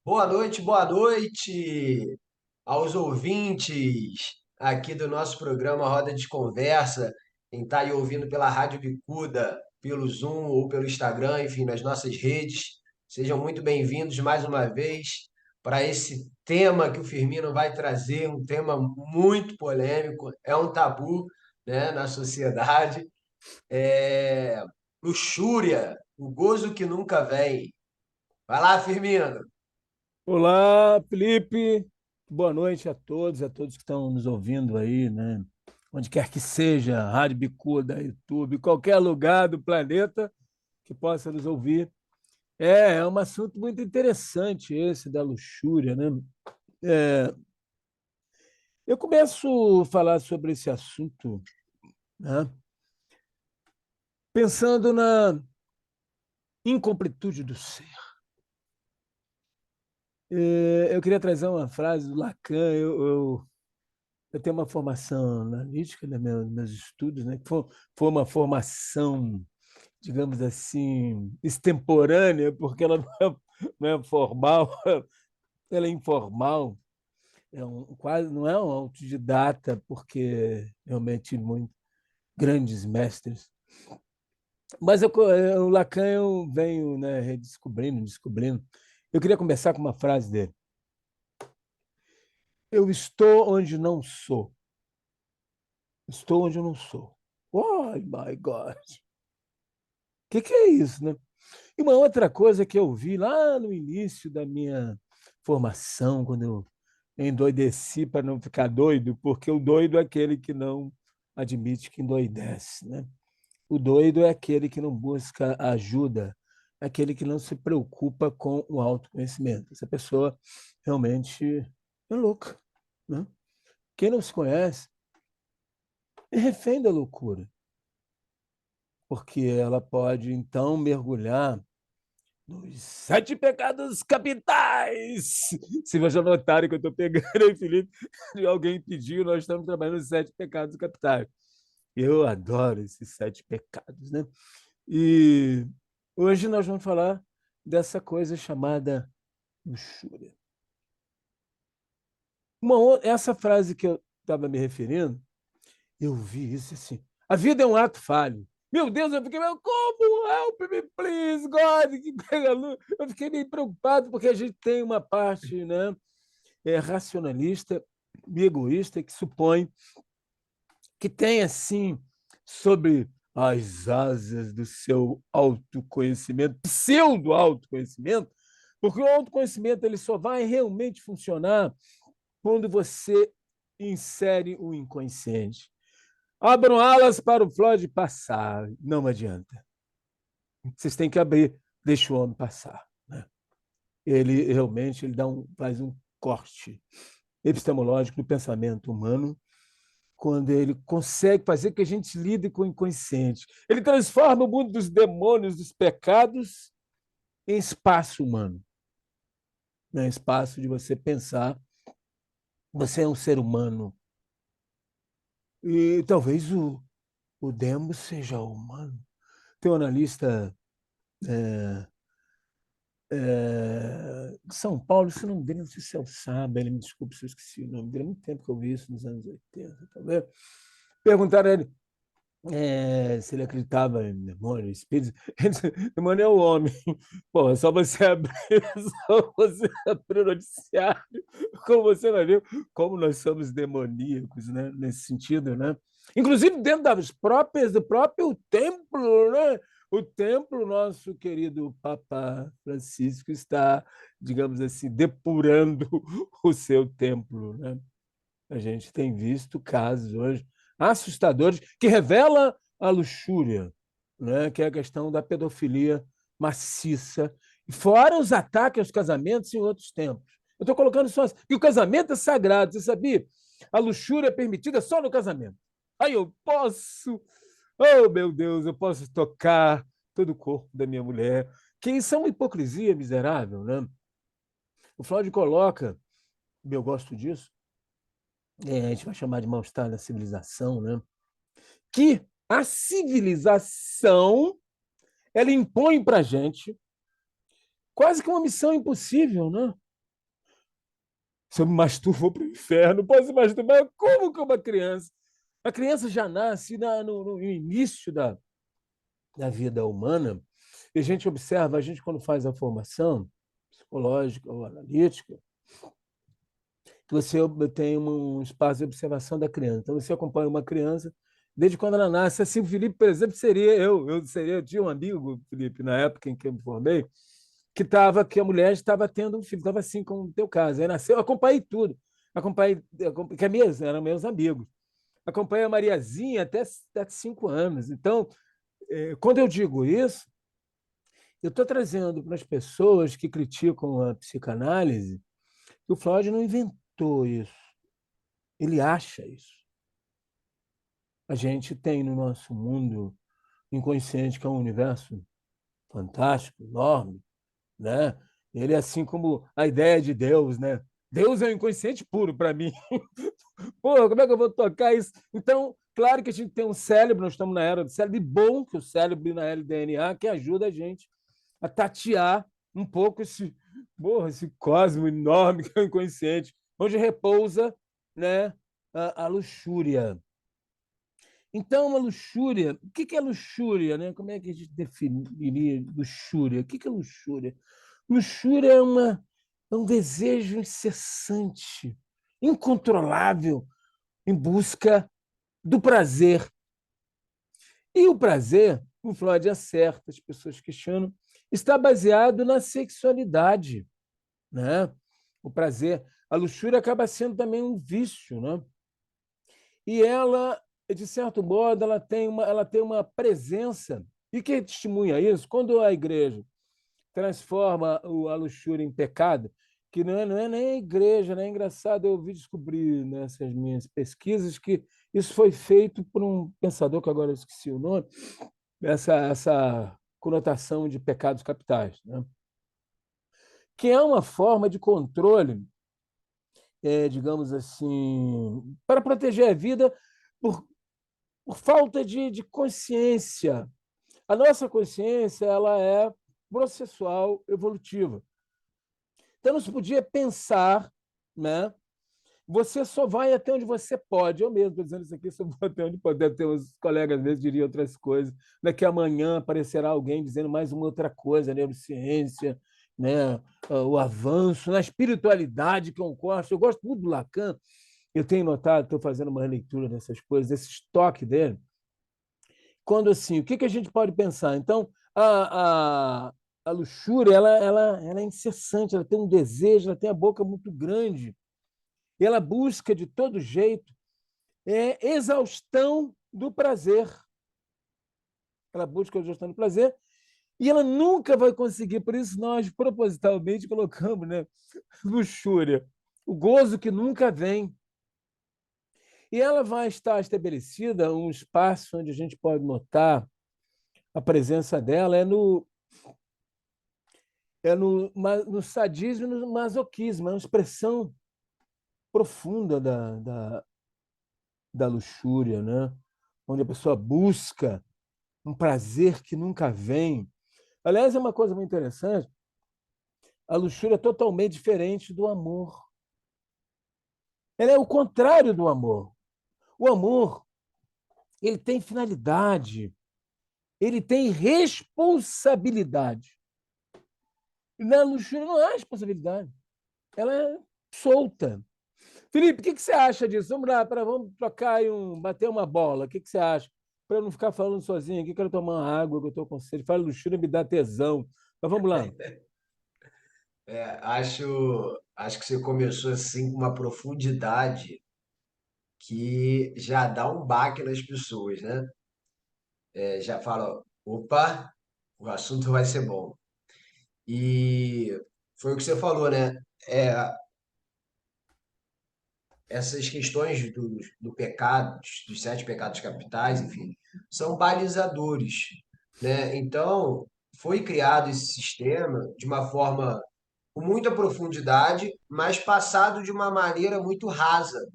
Boa noite aos ouvintes aqui do nosso programa Roda de Conversa. Quem está aí ouvindo pela Rádio Bicuda, pelo Zoom ou pelo Instagram, enfim, nas nossas redes. Sejam muito bem-vindos mais uma vez para esse tema que o Firmino vai trazer, um tema muito polêmico, é um tabu, né, na sociedade. É luxúria, o gozo que nunca vem. Vai lá, Firmino. Olá, Felipe. Boa noite a todos que estão nos ouvindo aí, né? Onde quer que seja, Rádio Bicuda, YouTube, qualquer lugar do planeta que possa nos ouvir. É um assunto muito interessante esse da luxúria, né? É, eu começo a falar sobre esse assunto, né? Pensando na incompletude do ser. Eu queria trazer uma frase do Lacan. Eu tenho uma formação analítica, né, meus estudos, né, que foi uma formação, digamos assim, extemporânea, porque ela não é formal, ela é informal, quase não é um autodidata, porque realmente tive muito grandes mestres. Mas o Lacan eu venho, né, redescobrindo, descobrindo. Eu queria começar com uma frase dele. Eu estou onde não sou. Estou onde eu não sou. Oh, my God! Que é isso, né? E uma outra coisa que eu vi lá no início da minha formação, quando eu endoideci para não ficar doido, porque o doido é aquele que não admite que endoidece, né? O doido é aquele que não busca ajuda, é aquele que não se preocupa com o autoconhecimento. Essa pessoa realmente é louca, né? Quem não se conhece é refém da loucura, porque ela pode então mergulhar nos sete pecados capitais. Se vocês notarem que eu estou pegando aí, Felipe, de alguém pediu, nós estamos trabalhando nos sete pecados capitais. Eu adoro esses sete pecados, né? E hoje nós vamos falar dessa coisa chamada luxúria. Essa frase que eu estava me referindo, eu vi isso assim. A vida é um ato falho. Meu Deus, eu fiquei, como? Help me, please, God. Eu fiquei meio preocupado, porque a gente tem uma parte, né, racionalista e egoísta que supõe que tem, assim, sobre as asas do seu autoconhecimento, pseudo-autoconhecimento, porque o autoconhecimento ele só vai realmente funcionar quando você insere o inconsciente. Abram alas para o Floyd passar. Não adianta. Vocês têm que abrir, deixa o homem passar. Né? Ele realmente faz um corte epistemológico do pensamento humano quando ele consegue fazer que a gente lide com o inconsciente. Ele transforma o mundo dos demônios, dos pecados, em espaço humano. Né? Espaço de você pensar. Você é um ser humano. E talvez o demo seja humano. Tem um analista de São Paulo, se não me engano, não sei se é o Saba, ele me desculpe se eu esqueci o nome dele, há muito tempo que eu vi isso nos anos 80. Tá vendo? Perguntaram a ele se ele acreditava em demônio, espíritos. Ele disse, demônio é o homem. Pô, é só você abrir, só você abrir o noticiário, como você vai ver como nós somos demoníacos, né? Nesse sentido, né? Inclusive dentro do próprio templo, né? O templo, nosso querido Papa Francisco está, digamos assim, depurando o seu templo, né? A gente tem visto casos hoje assustadores que revelam a luxúria, né? Que é a questão da pedofilia maciça, fora os ataques aos casamentos em outros tempos. Eu estou colocando só assim, que o casamento é sagrado, você sabia? A luxúria é permitida só no casamento. Aí eu posso, oh meu Deus, eu posso tocar todo o corpo da minha mulher, que isso é uma hipocrisia miserável, né? O Freud coloca, e eu gosto disso, a gente vai chamar de mal-estar da civilização, né? Que a civilização ela impõe para a gente quase que uma missão impossível, né? Se eu me masturbo, vou para o inferno, posso me masturbar? Como que uma criança? A criança já nasce no início da vida humana, e a gente observa, a gente quando faz a formação psicológica ou analítica, que você tem um espaço de observação da criança. Então, você acompanha uma criança desde quando ela nasce. Assim, o Felipe, por exemplo, seria eu tinha um amigo, Felipe, na época em que eu me formei, que a mulher estava tendo um filho, estava assim como o teu caso. Aí nasceu, eu acompanhei tudo. Que eram meus amigos. Acompanhei a Mariazinha até 5 anos. Então, quando eu digo isso, eu estou trazendo para as pessoas que criticam a psicanálise que o Freud não inventou isso. Ele acha isso. A gente tem no nosso mundo inconsciente, que é um universo fantástico, enorme, né? Ele é assim como a ideia de Deus, né? Deus é um inconsciente puro para mim. Pô, como é que eu vou tocar isso? Então, claro que a gente tem um cérebro, nós estamos na era do cérebro, e bom que o cérebro na LDNA que ajuda a gente a tatear um pouco esse cosmo enorme que é o inconsciente, onde repousa, né, a luxúria. Então, uma luxúria, o que é luxúria? Né? Como é que a gente definiria luxúria? O que é luxúria? Luxúria é um desejo incessante, incontrolável, em busca do prazer. E o prazer, o Freud acerta, as pessoas questionam, está baseado na sexualidade. Né? O prazer, a luxúria acaba sendo também um vício. Né? E ela, de certo modo, ela tem uma presença. E que testemunha isso? Quando a igreja transforma a luxúria em pecado, que não é nem a igreja, né? É engraçado, eu vi descobrir nessas minhas pesquisas que isso foi feito por um pensador, que agora eu esqueci o nome, essa conotação de pecados capitais, né? Que é uma forma de controle, digamos assim, para proteger a vida por falta de consciência. A nossa consciência ela é processual evolutiva. Então, não se podia pensar, né? Você só vai até onde você pode. Eu mesmo estou dizendo isso aqui, só vou até onde pode. Deve ter uns colegas às vezes diriam outras coisas. Daqui amanhã aparecerá alguém dizendo mais uma outra coisa, neurociência, né? O avanço na espiritualidade que eu gosto muito do Lacan. Eu tenho notado, estou fazendo uma releitura dessas coisas, desse estoque dele. Quando assim, o que a gente pode pensar? Então, a luxúria ela é incessante, ela tem um desejo, ela tem a boca muito grande, e ela busca de todo jeito exaustão do prazer. Ela busca a exaustão do prazer e ela nunca vai conseguir, por isso nós propositalmente colocamos, né, luxúria, o gozo que nunca vem. E ela vai estar estabelecida um espaço onde a gente pode notar a presença dela no sadismo e no masoquismo, é uma expressão profunda da luxúria, né? Onde a pessoa busca um prazer que nunca vem. Aliás, é uma coisa muito interessante, a luxúria é totalmente diferente do amor. Ela é o contrário do amor. O amor, ele tem finalidade, ele tem responsabilidade. E na luxúria não há responsabilidade. Ela é solta. Felipe, o que você acha disso? Vamos trocar bater uma bola. O que você acha? Para eu não ficar falando sozinho aqui, quero tomar uma água, que eu estou com sede. Fala luxúria, me dá tesão. Mas vamos lá. Acho que você começou assim com uma profundidade que já dá um baque nas pessoas, né? Já fala, opa, o assunto vai ser bom. E foi o que você falou, né? É, essas questões do pecado, dos 7 pecados capitais, enfim, são balizadores, né? Então, foi criado esse sistema de uma forma com muita profundidade, mas passado de uma maneira muito rasa,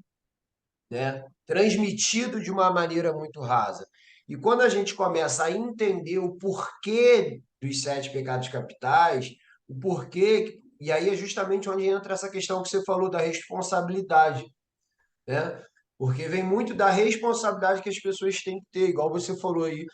né? Transmitido de uma maneira muito rasa. E quando a gente começa a entender o porquê dos 7 pecados capitais, o porquê, e aí é justamente onde entra essa questão que você falou da responsabilidade, né? Porque vem muito da responsabilidade que as pessoas têm que ter, igual você falou aí,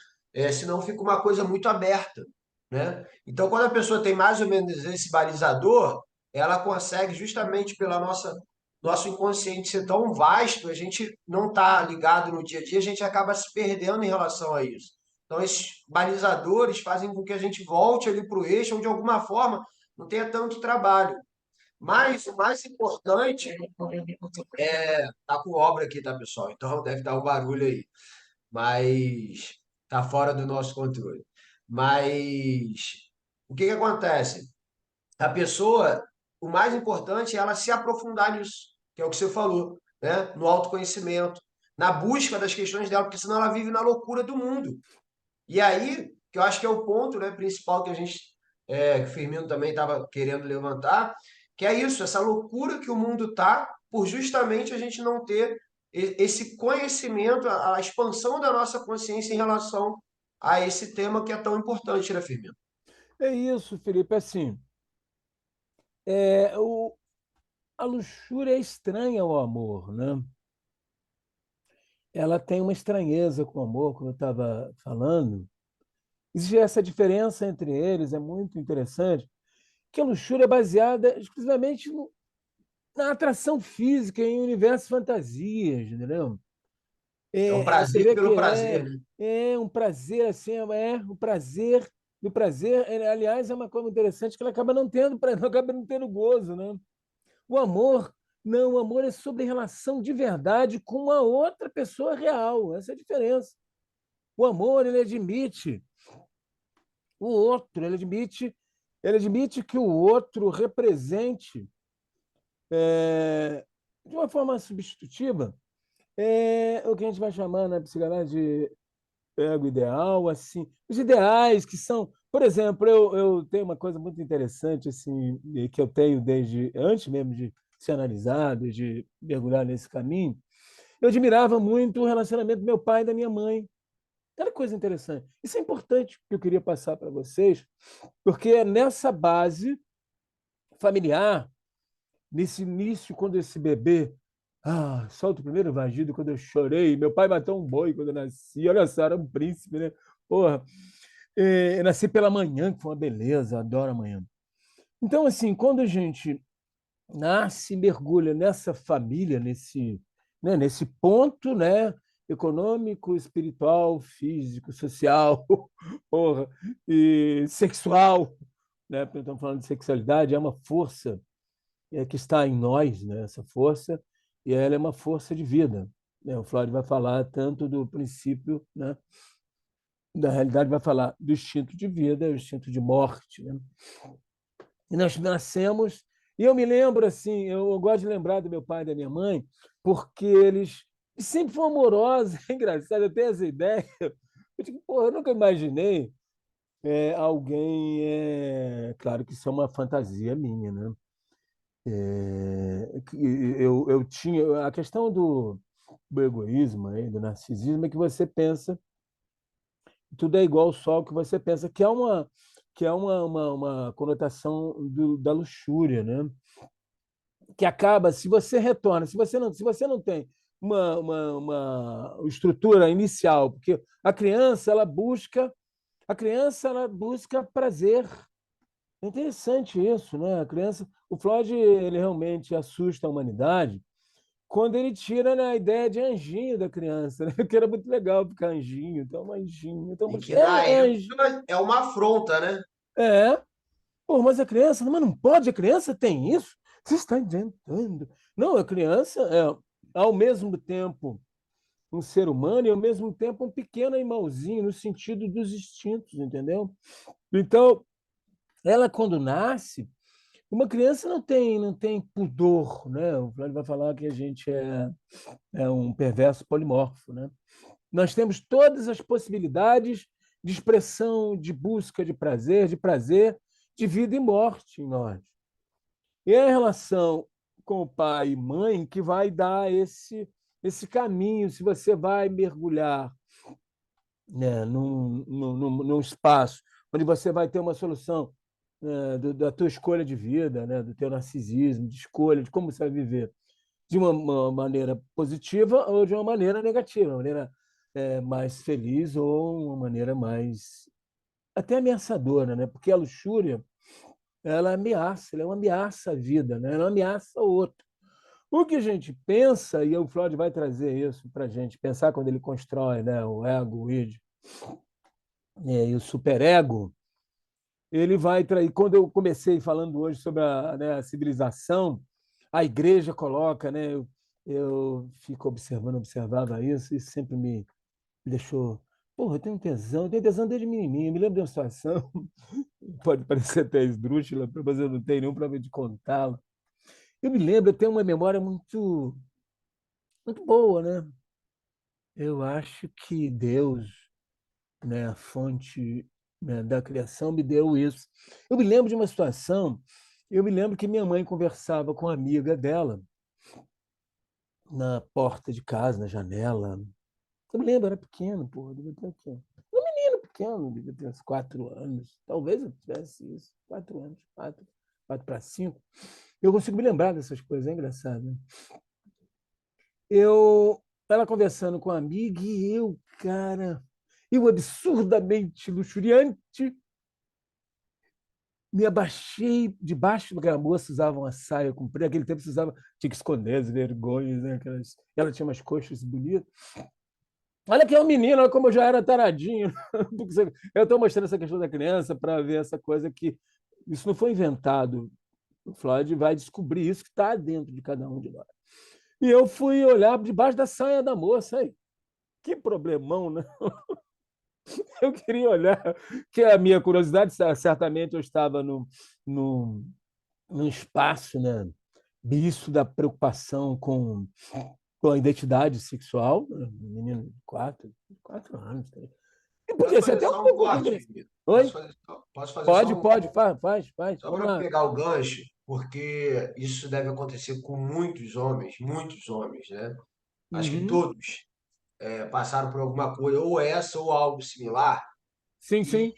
senão fica uma coisa muito aberta, né? Então, quando a pessoa tem mais ou menos esse balizador, ela consegue, justamente pela nosso inconsciente ser tão vasto, a gente não está ligado no dia a dia, a gente acaba se perdendo em relação a isso. Então, esses balizadores fazem com que a gente volte ali para o eixo, onde de alguma forma não tenha tanto trabalho. Mas o mais importante tá com obra aqui, tá, pessoal? Então deve dar um barulho aí. Mas tá fora do nosso controle. Mas o que que acontece? A pessoa, o mais importante é ela se aprofundar nisso, que é o que você falou, né? No autoconhecimento, na busca das questões dela, porque senão ela vive na loucura do mundo. E aí, que eu acho que é o ponto, né, principal que a gente, que o Firmino também estava querendo levantar, que é isso, essa loucura que o mundo tá, por justamente a gente não ter esse conhecimento, a expansão da nossa consciência em relação a esse tema que é tão importante, né, Firmino? É isso, Felipe. Assim, o, a luxúria é estranha ao amor, né? Ela tem uma estranheza com o amor, como eu estava falando. Existe essa diferença entre eles, é muito interessante, que a luxúria é baseada exclusivamente na atração física, em universo fantasias, entendeu? É um Você prazer vê que pelo prazer, né? é um prazer, assim, é um prazer do prazer. Aliás, é uma coisa interessante que ela acaba não tendo, não acaba não tendo gozo, né? O amor, não, o amor é sobre relação de verdade com uma outra pessoa real. Essa é a diferença. O amor, ele admite o outro, ele admite que o outro represente, é, de uma forma substitutiva, o que a gente vai chamar na psicanálise de ego ideal, assim, os ideais que são, por exemplo, eu tenho uma coisa muito interessante, assim, que eu tenho desde antes mesmo de ser analisado, de mergulhar nesse caminho. Eu admirava muito o relacionamento do meu pai e da minha mãe. Olha que coisa interessante. Isso é importante que eu queria passar para vocês, porque é nessa base familiar, nesse início, quando esse bebê solta o primeiro vagido, quando eu chorei, meu pai matou um boi quando eu nasci, olha só, era um príncipe, né? Porra, eu nasci pela manhã, que foi uma beleza, adoro a manhã. Então, assim, quando a gente nasce, mergulha nessa família, nesse ponto, né, econômico, espiritual, físico, social, porra, e sexual, né, porque estamos falando de sexualidade, é uma força que está em nós, né, essa força, e ela é uma força de vida. Né? O Freud vai falar tanto do princípio, né, da realidade, vai falar do instinto de vida e o instinto de morte. Né? E nós nascemos, e eu me lembro assim, eu gosto de lembrar do meu pai e da minha mãe, porque eles sempre foram amorosos, é engraçado, eu tenho essa ideia. Eu digo, porra, eu nunca imaginei alguém, claro que isso é uma fantasia minha, né? Eu tinha a questão do egoísmo, aí, do narcisismo, é que você pensa tudo é igual ao sol, que você pensa que é uma conotação da luxúria, né? Que acaba, se você retorna, se você não tem uma estrutura inicial, porque a criança ela busca prazer. É interessante isso, né? A criança, o Freud, ele realmente assusta a humanidade quando ele tira, né, a ideia de anjinho da criança, né? Que era muito legal ficar anjinho, então anjinho, então E que na anjinho. época é uma afronta, né? É, pô, mas a criança, mas não pode, a criança tem isso? Você está inventando. Não, a criança é, ao mesmo tempo, um ser humano e, ao mesmo tempo, um pequeno animalzinho, no sentido dos instintos, entendeu? Então, ela, quando nasce, uma criança não tem pudor, né? O Flávio vai falar que a gente é um perverso polimorfo, né? Nós temos todas as possibilidades de expressão, de busca de prazer, de vida e morte em nós. E é a relação com o pai e mãe que vai dar esse caminho, se você vai mergulhar, né, num espaço onde você vai ter uma solução, né, da tua escolha de vida, né, do teu narcisismo, de escolha, de como você vai viver de uma maneira positiva ou de uma maneira negativa, uma maneira mais feliz ou uma maneira mais até ameaçadora, né? Porque a luxúria ela ameaça, ela é uma ameaça à vida, né? Ela é uma ameaça ao outro. O que a gente pensa, e o Freud vai trazer isso para a gente pensar quando ele constrói, né, o ego, o id, e o superego, ele vai trair. Quando eu comecei falando hoje sobre a civilização, a igreja coloca, né? Eu fico observava isso e sempre me deixou. Porra, eu tenho tesão desde menininho. Me lembro de uma situação, pode parecer até esdrúxula, mas eu não tenho nenhum problema de contá-la. Eu me lembro, eu tenho uma memória muito boa, né? Eu acho que Deus, né, a fonte, né, da criação, me deu isso. Eu me lembro de uma situação, eu me lembro que minha mãe conversava com uma amiga dela na porta de casa, na janela. Eu me lembro, eu era pequeno, pô, devia ter aqui. Um menino pequeno, devia ter uns 4 anos. Talvez eu tivesse isso, 4 anos, quatro para 5. Eu consigo me lembrar dessas coisas, é engraçado, né? Ela conversando com a amiga e cara, eu absurdamente luxuriante, me abaixei debaixo do a moça usava uma saia comprida, naquele tempo você usava, tinha que esconder as vergonhas, né? Ela tinha umas coxas bonitas. Olha que é um menino, olha como eu já era taradinho. Eu estou mostrando essa questão da criança para ver essa coisa que isso não foi inventado. O Freud vai descobrir isso que está dentro de cada um de nós. E eu fui olhar debaixo da saia da moça. Aí, que problemão, né? Eu queria olhar, que a minha curiosidade, certamente eu estava no, num espaço, né? Isso da preocupação com a identidade sexual, né? Menino de 4 anos. E Posso podia ser fazer até um só um pouco. corte, Felipe? Oi? Posso fazer só Pode, um pode, faz. só Vamos para lá. pegar o gancho, porque isso deve acontecer com muitos homens, né? Acho que Uhum. todos passaram por alguma coisa, ou essa ou algo similar. Sim, E sim.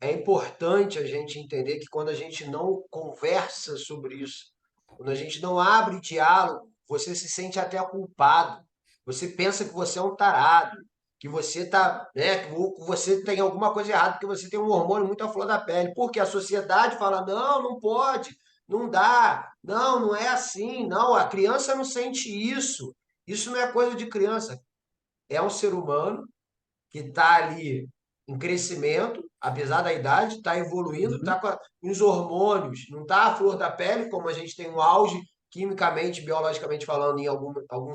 é importante a gente entender que quando a gente não conversa sobre isso, quando a gente não abre diálogo, você se sente até culpado. Você pensa que você é um tarado, que você tá, né, que você tem alguma coisa errada, porque você tem um hormônio muito à flor da pele. Porque a sociedade fala: "Não, não pode, não dá. Não, não é assim. Não, a criança não sente isso. Isso não é coisa de criança. É um ser humano que está ali em crescimento, apesar da idade, está evoluindo, está Uhum. com os hormônios, não está à flor da pele, como a gente tem um auge, quimicamente, biologicamente falando, em um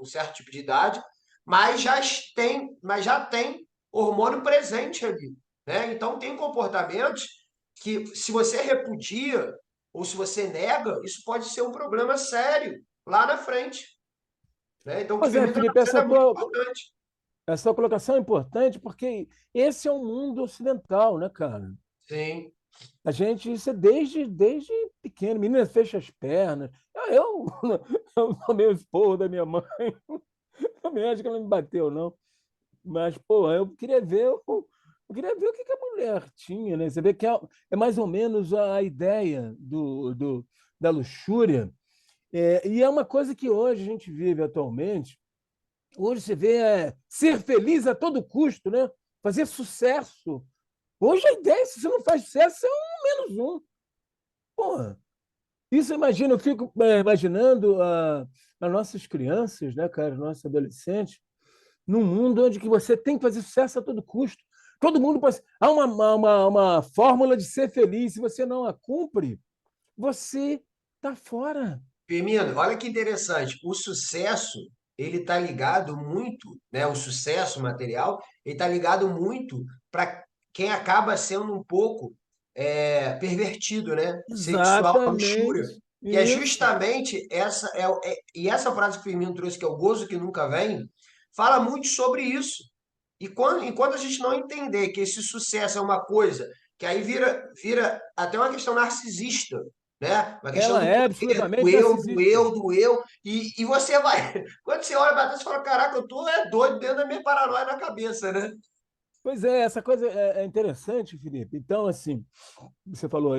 certo tipo de idade, mas já tem hormônio presente ali. Né? Então, tem comportamentos que, se você repudia ou se você nega, isso pode ser um problema sério lá na frente. Né? Então, o que o Pois é, Firmino está Felipe, dizendo é muito importante. essa tua colocação é importante porque esse é o mundo ocidental, né, cara? Sim. A gente, isso é desde pequeno. Menina, fecha as pernas. Eu, eu tomei o esporro da minha mãe. Também acho que ela me bateu, não. Mas, pô, eu queria ver o que a mulher tinha, né? Você vê que é mais ou menos a ideia da luxúria. E é uma coisa que hoje a gente vive atualmente. Hoje você vê ser feliz a todo custo, né? Fazer sucesso. Hoje a ideia, se você não faz sucesso, você é um menos um. Porra, isso imagina, eu fico imaginando as nossas crianças, né, cara, os nossos adolescentes, num mundo onde que você tem que fazer sucesso a todo custo. Todo mundo pode. Há uma fórmula de ser feliz. Se você não a cumpre, você está fora. Firmino, olha que interessante. O sucesso, ele está ligado muito, né? O sucesso material, ele está ligado muito para quem acaba sendo um pouco pervertido, né? Sexual, a luxúria. Exatamente. Que é Isso. justamente e essa frase que o Firmino trouxe, que é o gozo que nunca vem, fala muito sobre isso. E enquanto a gente não entender que esse sucesso é uma coisa que aí vira até uma questão narcisista, né? Uma questão Ela do é poder, do absolutamente eu, do narcisista. eu, do eu, e você vai, quando você olha para trás, você fala, caraca, eu tô doido dentro da minha paranoia na cabeça, né? Pois é, essa coisa é interessante, Felipe. Então, assim, você falou,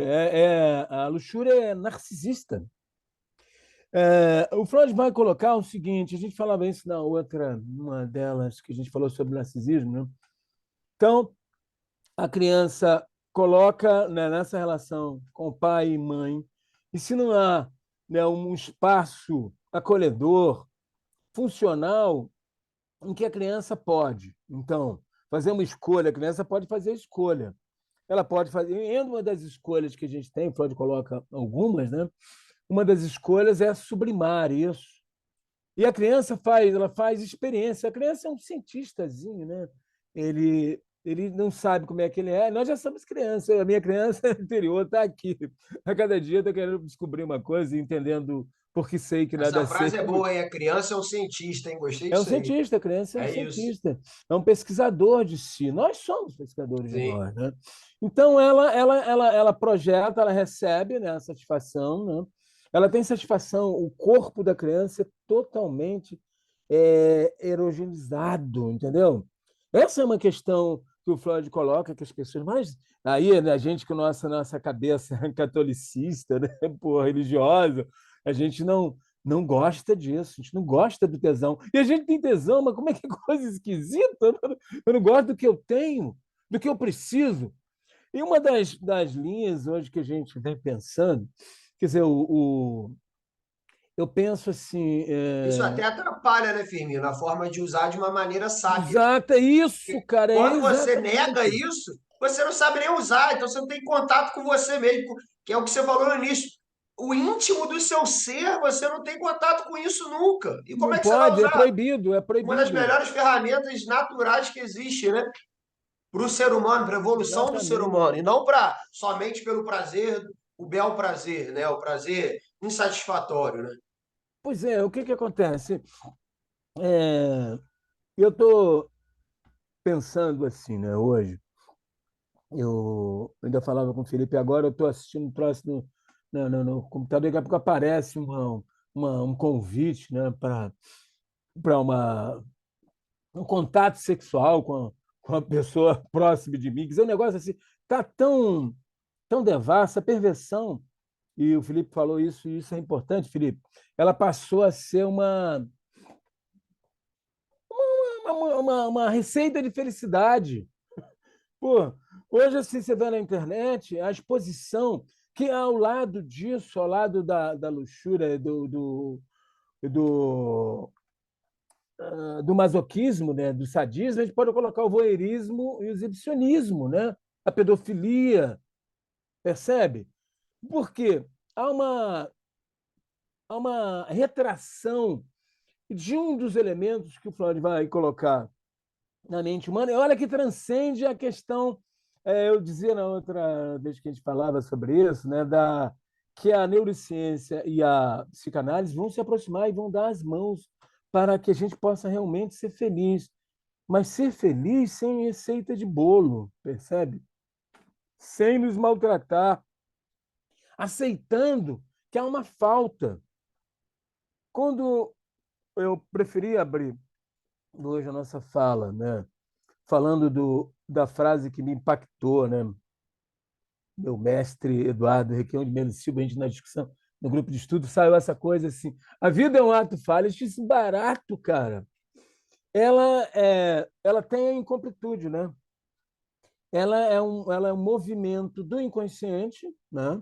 a luxúria é narcisista. O Freud vai colocar o seguinte, a gente falava isso na outra, uma delas que a gente falou sobre narcisismo, né? Então, a criança coloca, né, nessa relação com pai e mãe, e se não há, né, um espaço acolhedor, funcional, em que a criança pode, então, fazer uma escolha, a criança pode fazer escolha. Ela pode fazer, e uma das escolhas que a gente tem, o Freud coloca algumas, né? Uma das escolhas é sublimar isso. E a criança ela faz experiência. A criança é um cientistazinho, né? Ele não sabe como é que ele é. Nós já somos crianças. A minha criança interior está aqui. A cada dia estou querendo descobrir uma coisa e entendendo porque sei que Essa nada frase sei. é boa, hein? A criança é um cientista, hein? Gostei É um disso aí. cientista, a criança é um É isso. cientista, é um pesquisador de si. Nós somos pesquisadores de Sim. nós, né? Então ela projeta, ela recebe, né, a satisfação, né? Ela tem satisfação, o corpo da criança é totalmente erogenizado, entendeu? Essa é uma questão que o Freud coloca que as pessoas, mas aí né, a gente com nossa cabeça catolicista, né, pô, religiosa, a gente não gosta disso, a gente não gosta do tesão. E a gente tem tesão, mas como é que é coisa esquisita? Eu não gosto do que eu tenho, do que eu preciso. E uma das linhas hoje que a gente vem pensando, quer dizer, eu penso assim, Isso até atrapalha, né, Firmino? Na forma de usar de uma maneira sábia. exata, isso, Porque cara, é quando você nega exatamente. isso, você não sabe nem usar, então você não tem contato com você mesmo, que é o que você falou no início. O íntimo do seu ser, você não tem contato com isso nunca. E como Não é que você vai pode, é usar? proibido, é Uma das proibido. melhores ferramentas naturais que existe, né? Para o ser humano, para a evolução do ser Exatamente. humano, e não para somente pelo prazer, o bel prazer, né? O prazer insatisfatório, né? Pois é, o que acontece? É, eu estou pensando assim, né, hoje, eu ainda falava com o Felipe agora, eu estou assistindo um troço no computador, daqui a pouco aparece um convite, né, para um contato sexual com a pessoa próxima de mim. Quer dizer, um negócio assim, está tão devassa, a perversão, e o Felipe falou isso, e isso é importante, Felipe, ela passou a ser uma receita de felicidade. Pô, hoje, assim, você vê na internet a exposição que ao lado disso, ao lado da luxúria, do, do masoquismo, né, do sadismo, a gente pode colocar o voyeurismo e o exibicionismo, né? A pedofilia, percebe? Porque há há uma retração de um dos elementos que o Freud vai colocar na mente humana. E olha que transcende a questão, eu dizia na outra vez que a gente falava sobre isso, né, que a neurociência e a psicanálise vão se aproximar e vão dar as mãos para que a gente possa realmente ser feliz. Mas ser feliz sem receita de bolo, percebe? Sem nos maltratar, aceitando que há uma falta. Quando eu preferi abrir hoje a nossa fala, né, falando da frase que me impactou, né? Meu mestre Eduardo Requião de Melo Silva, a gente na discussão, no grupo de estudo, saiu essa coisa assim: a vida é um ato falho. Isso barato, cara. Ela tem a incompletude, né? Ela é um movimento do inconsciente, né?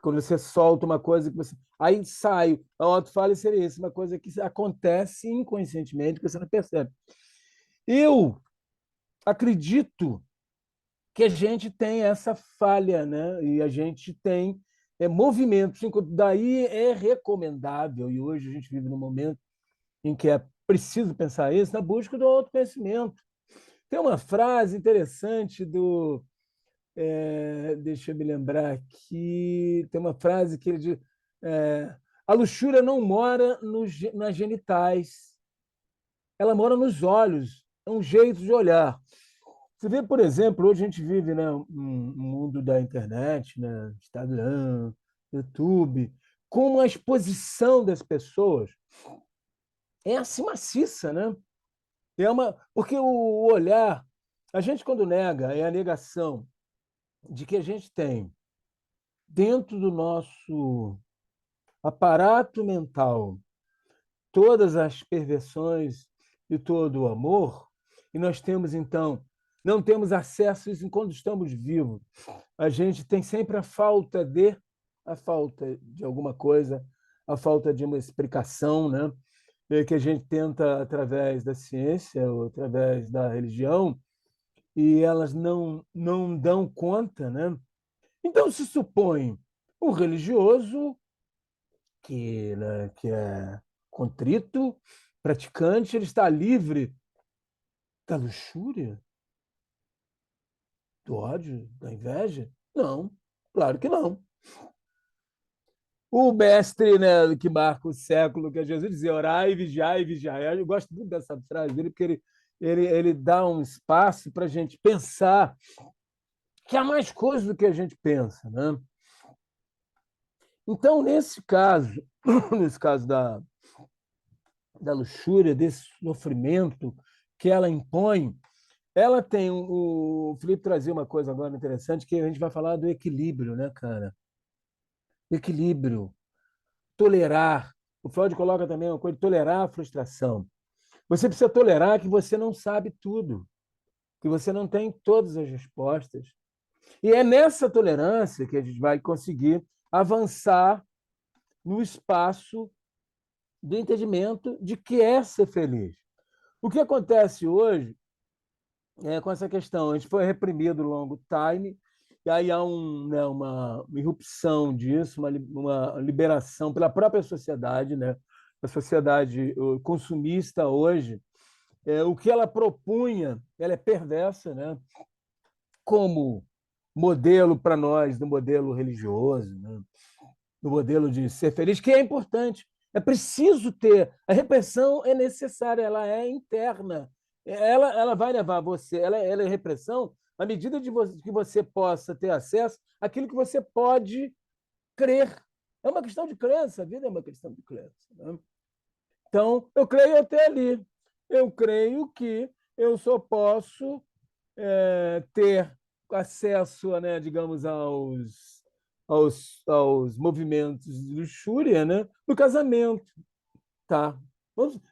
Quando você solta uma coisa que você. Aí sai. A auto-falha seria isso, uma coisa que acontece inconscientemente, que você não percebe. Eu acredito que a gente tem essa falha, né? E a gente tem movimentos. Daí é recomendável, e hoje a gente vive num momento em que é preciso pensar isso, na busca do autoconhecimento. Tem uma frase interessante do. Deixa eu me lembrar aqui. Tem uma frase que ele diz: a luxúria não mora nas genitais, ela mora nos olhos, é um jeito de olhar. Você vê, por exemplo, hoje a gente vive, né, um mundo da internet, né, Instagram, YouTube, como a exposição das pessoas é assim maciça, né? Porque o olhar A gente, quando nega, é a negação de que a gente tem dentro do nosso aparato mental todas as perversões e todo o amor, e nós temos, então, não temos acesso a isso enquanto estamos vivos. A gente tem sempre a falta de alguma coisa, a falta de uma explicação, né? Que a gente tenta através da ciência ou através da religião, e elas não dão conta, né? Então se supõe o religioso que é contrito, praticante, ele está livre da luxúria, do ódio, da inveja? Não, claro que não. O mestre, né, que marca o século, que é Jesus, dizia orai, vigiai e vigiai. Eu gosto muito dessa frase dele, porque ele dá um espaço para a gente pensar que há mais coisas do que a gente pensa. Né? Então, nesse caso, nesse caso da luxúria, desse sofrimento que ela impõe, ela tem o Felipe trazia uma coisa agora interessante, que a gente vai falar do equilíbrio, né, cara? Equilíbrio, tolerar. O Freud coloca também uma coisa de tolerar a frustração. Você precisa tolerar que você não sabe tudo, que você não tem todas as respostas. E é nessa tolerância que a gente vai conseguir avançar no espaço do entendimento de que é ser feliz. O que acontece hoje com essa questão? A gente foi reprimido longo time, e aí há uma irrupção disso, uma liberação pela própria sociedade, né? A sociedade consumista hoje, o que ela propunha, ela é perversa, né? Como modelo para nós, do modelo religioso, né? Do modelo de ser feliz, que é importante. É preciso ter. A repressão é necessária, ela é interna. Ela vai levar você, ela é repressão à medida de que você possa ter acesso àquilo que você pode crer. É uma questão de crença, a vida é uma questão de crença. Né? Então, eu creio até ali. Eu creio que eu só posso ter acesso, né, digamos, aos movimentos de luxúria, né, no casamento. Tá.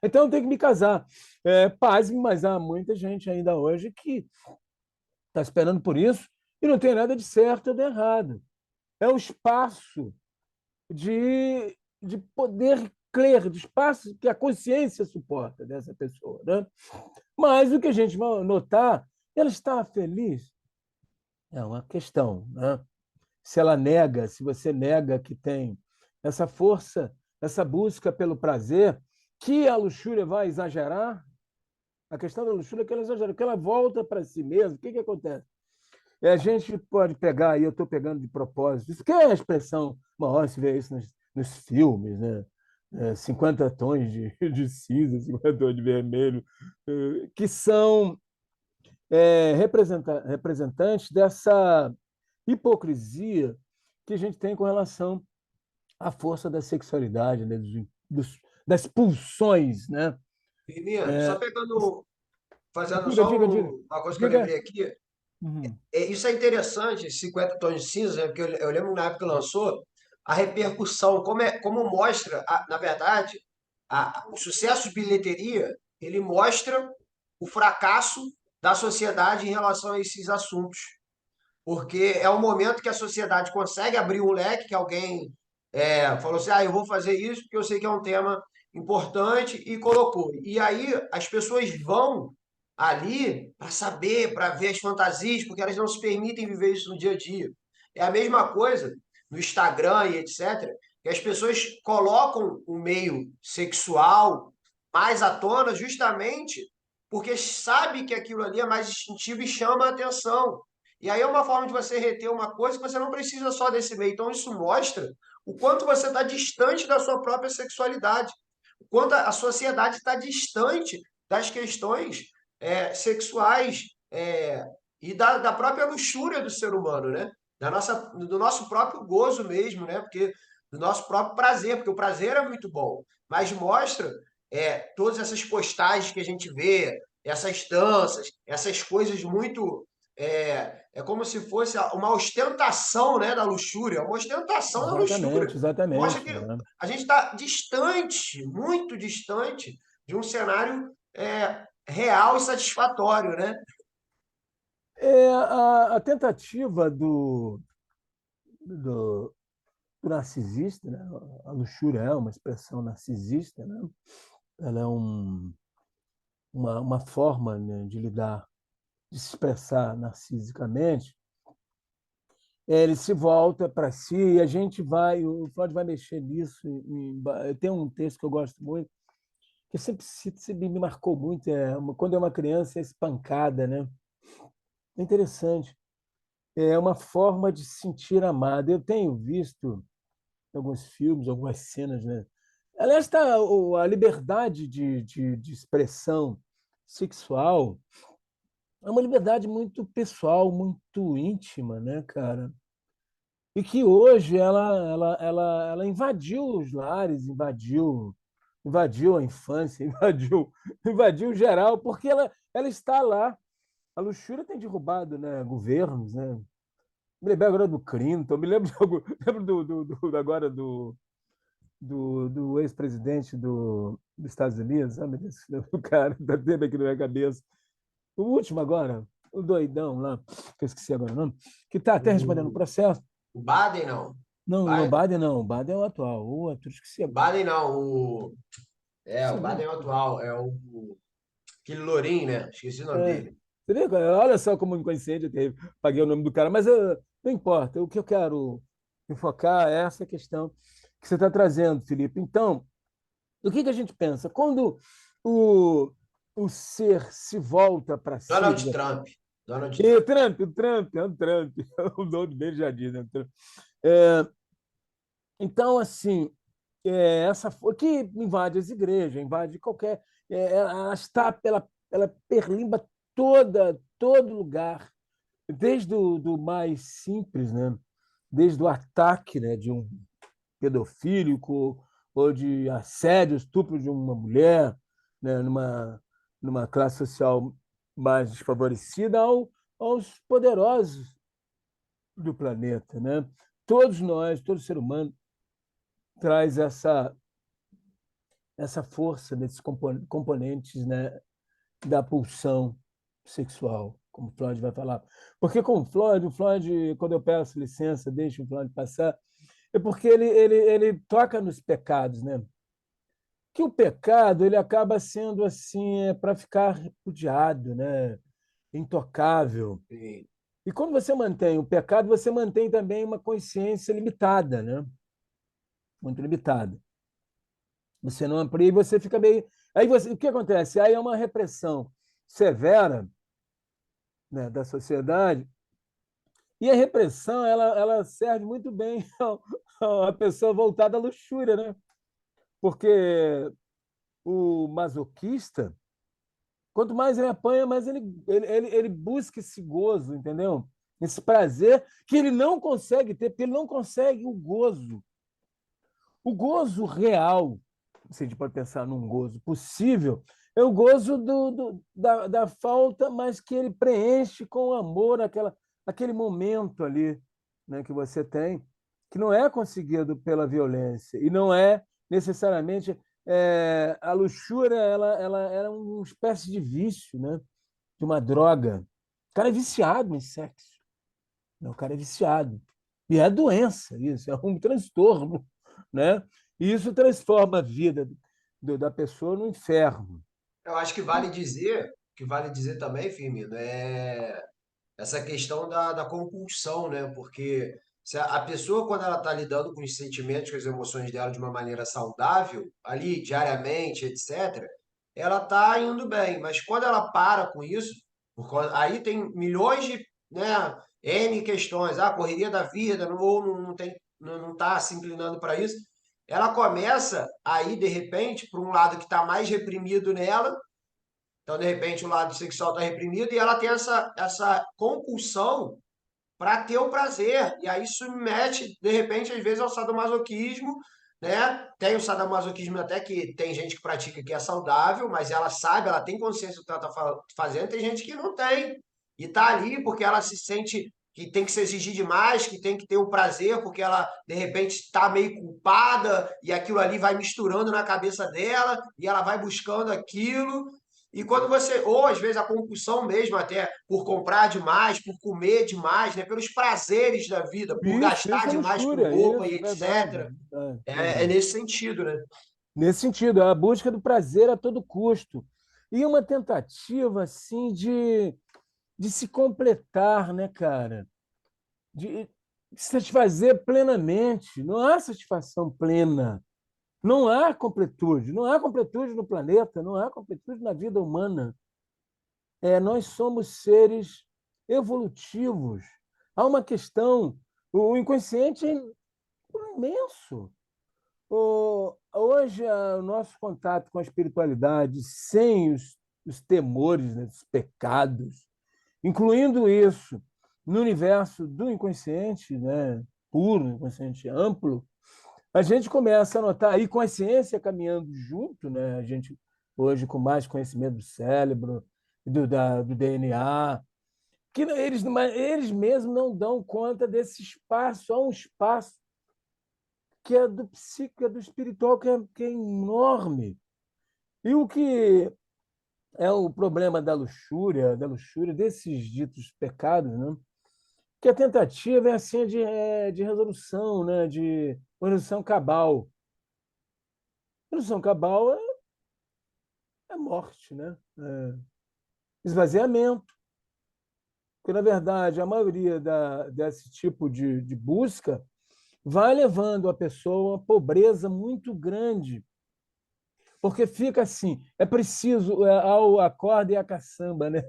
Então eu tenho que me casar. Pasme, mas há muita gente ainda hoje que está esperando por isso e não tem nada de certo ou de errado. É um espaço de poder crer, de espaço que a consciência suporta dessa pessoa. Né? Mas o que a gente vai notar, ela está feliz? É uma questão. Né? Se ela nega, se você nega que tem essa força, essa busca pelo prazer, que a luxúria vai exagerar, a questão da luxúria é que ela exagera, que ela volta para si mesma. O que acontece? A gente pode pegar, e eu estou pegando de propósito, isso que é a expressão maior, se vê isso nos filmes, né? 50 tons de cinza, 50 tons de vermelho, que são representantes dessa hipocrisia que a gente tem com relação à força da sexualidade, né? Das pulsões. Né? Firmino, só pegando, fazendo Diga, só diga, diga. uma coisa que eu Diga. lembrei aqui. Uhum. Isso é interessante, esse 50 tons de cinza, né? Porque eu lembro na época que lançou, a repercussão, como mostra, na verdade, o sucesso de bilheteria, ele mostra o fracasso da sociedade em relação a esses assuntos. Porque é o momento que a sociedade consegue abrir um leque, que alguém falou assim, eu vou fazer isso porque eu sei que é um tema importante e colocou. E aí as pessoas vão ali para saber, para ver as fantasias, porque elas não se permitem viver isso no dia a dia. É a mesma coisa no Instagram e etc., que as pessoas colocam o meio sexual mais à tona justamente porque sabe que aquilo ali é mais instintivo e chama a atenção. E aí é uma forma de você reter uma coisa que você não precisa só desse meio. Então, isso mostra o quanto você está distante da sua própria sexualidade, o quanto a sociedade está distante das questões sexuais e da própria luxúria do ser humano, né? Do nosso próprio gozo mesmo, né? Porque do nosso próprio prazer, porque o prazer é muito bom, mas mostra todas essas postagens que a gente vê, essas danças, essas coisas muito. É como se fosse uma ostentação, né, da luxúria, uma ostentação da luxúria. Exatamente, Mostra exatamente. que Né? a gente está distante, muito distante, de um cenário real e satisfatório, né? A tentativa do narcisista, né? A luxúria é uma expressão narcisista, né? Ela é uma forma, né, de lidar, de se expressar narcisicamente. Ele se volta para si e a gente vai, o Freud vai mexer nisso. Tem um texto que eu gosto muito, que eu sempre cito, sempre me marcou muito, quando é uma criança é espancada, né? É interessante. É uma forma de se sentir amada. Eu tenho visto alguns filmes, algumas cenas, né? Aliás, a liberdade de expressão sexual é uma liberdade muito pessoal, muito íntima, né, cara? E que hoje ela invadiu os lares, invadiu a infância, invadiu geral, porque ela está lá. A luxúria tem derrubado, né, governos, né? Me lembro agora do Clinton, me lembro, lembro agora do ex-presidente dos Estados Unidos, o cara da teve aqui na minha cabeça. O último agora, o doidão lá, que eu esqueci agora o nome, que está até respondendo o O, processo. o Baden, não. Não, não, o Biden não, o Biden é o atual. O outro, esqueci O agora. Baden, não. Esqueci O o Baden nome. é o atual. Aquele lourinho, né? Esqueci o nome É. dele. Você vê? Olha só como inconsciente eu paguei o nome do cara, mas não importa. O que eu quero enfocar é essa questão que você está trazendo, Felipe. Então, o que a gente pensa? Quando o, o ser se volta para si, Donald Trump. Donald e Trump. o Trump, o nome dele já diz, né? É, então, assim, que invade as igrejas, invade qualquer. Ela está, ela perlimba todo lugar, desde do mais simples, né? Desde o ataque, né, de um pedofílico ou de assédio, estupro de uma mulher, né, numa classe social mais desfavorecida, aos poderosos do planeta, né? Todos nós, todo ser humano traz essa força desses componentes, né, da pulsão sexual, como Freud vai falar. Porque com o Freud, quando eu peço licença, deixa o Freud passar, é porque ele toca nos pecados, né? Que o pecado ele acaba sendo assim para ficar repudiado, né? Intocável. Sim. E quando você mantém o pecado, você mantém também uma consciência limitada, né? Muito limitada. Você não amplia e você fica meio. O que acontece? Aí é uma repressão severa, né, da sociedade, e a repressão ela serve muito bem a pessoa voltada à luxúria, né? Porque o masoquista, quanto mais ele apanha, mais ele busca esse gozo, entendeu? Esse prazer que ele não consegue ter, porque ele não consegue o gozo. O gozo real, se a gente pode pensar num gozo possível, é o gozo da falta, mas que ele preenche com amor aquele momento ali, né, que você tem, que não é conseguido pela violência e não é necessariamente a luxúria, ela é uma espécie de vício, né, de uma droga. O cara é viciado em sexo, né? O cara é viciado. E é doença, isso, é um transtorno, né? E isso transforma a vida da pessoa no inferno. Eu acho que vale dizer também, Firmino, essa questão da compulsão, né? Porque se a pessoa, quando ela está lidando com os sentimentos, com as emoções dela de uma maneira saudável, ali, diariamente, etc., ela está indo bem. Mas quando ela para com isso, aí tem milhões de, né, N questões, a correria da vida, ou não tem, não está se inclinando para isso, ela começa aí, de repente, para um lado que está mais reprimido nela, então, de repente, o lado sexual está reprimido e ela tem essa compulsão para ter o prazer. E aí submete, de repente, às vezes, ao sadomasoquismo, né? Tem o sadomasoquismo até que tem gente que pratica que é saudável, mas ela sabe, ela tem consciência do que ela está fazendo, tem gente que não tem. E tá ali porque ela se sente que tem que se exigir demais, que tem que ter o prazer, porque ela, de repente, está meio culpada, e aquilo ali vai misturando na cabeça dela, e ela vai buscando aquilo. E quando você, ou às vezes a compulsão mesmo, até por comprar demais, por comer demais, né? Pelos prazeres da vida, por gastar Isso é demais com luxúria, roupa e isso, verdade, etc. verdade, É verdade. nesse sentido, né? Nesse sentido, é a busca do prazer a todo custo. E uma tentativa, assim, de se completar, né, cara? De satisfazer plenamente. Não há satisfação plena. Não há completude. Não há completude no planeta, não há completude na vida humana. Nós somos seres evolutivos. Há uma questão. O inconsciente é imenso. Hoje, o nosso contato com a espiritualidade, sem os temores, né, dos pecados, incluindo isso no universo do inconsciente, né, puro, inconsciente amplo, a gente começa a notar aí consciência caminhando junto, né, a gente hoje com mais conhecimento do cérebro, do DNA, que eles mesmos não dão conta desse espaço, há um espaço que é do psíquico, é do espiritual, que é enorme. E o que é o problema da luxúria, desses ditos pecados, né? Que a tentativa é assim de resolução, né? De resolução cabal. Resolução cabal é morte, né? Esvaziamento. Porque, na verdade, a maioria desse tipo de busca vai levando a pessoa a uma pobreza muito grande. Porque fica assim, é preciso a corda e a caçamba, né?